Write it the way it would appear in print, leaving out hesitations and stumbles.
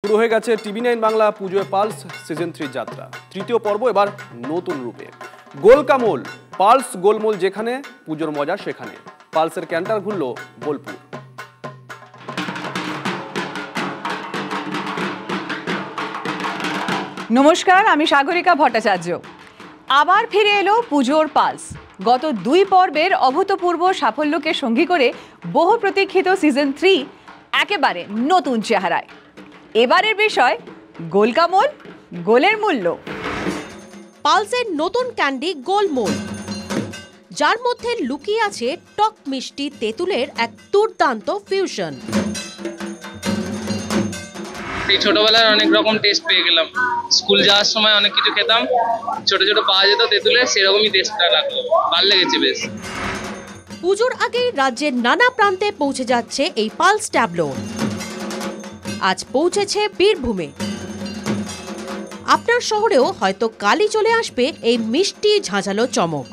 শুরু হয়ে গেছে টিভি9 বাংলা পুজোয় পালস সিজন 3 যাত্রা। তৃতীয় পর্ব এবার নতুন রূপে। গোলকামোল পালস গোলমোল, যেখানে পুজোর মজা সেখানে। পালসের ক্যান্টার ঘুরল বোলপুর। নমস্কার, আমি সাগরিকা ভট্টাচার্য। আবার ফিরে এলো পুজোর পালস। গত 2 পর্বের অভূতপূর্ব সাফল্যকে সঙ্গী করে বহু প্রতীক্ষিত সিজন 3 একেবারে নতুন চেহারায়। এবারের বিষয় গোলকামোল, গোলের মূল্য। পালসের নতুন ক্যান্ডি গোলমোল, যার মধ্যে লুকিয়ে আছে টক মিষ্টি তেঁতুলের এক দুর্দান্ত ফিউশন। ছোটবেলায় অনেক রকম টেস্ট পেয়ে গেলাম। স্কুল যাওয়ার সময় অনেক কিছু খেতাম, ছোট ছোট পাওয়া যেত তেঁতুলের, সেরকমই টেস্টটা লাগলো, ভালো লেগেছে বেশ। পুজোর আগেই রাজ্যের নানা প্রান্তে পৌঁছে যাচ্ছে এই পালস ট্যাবলো। আজ পৌঁছেছে বীরভূমে। আপনার শহরেও হয়তো কালই চলে আসবে এই মিষ্টি ঝাঁঝালো চমক।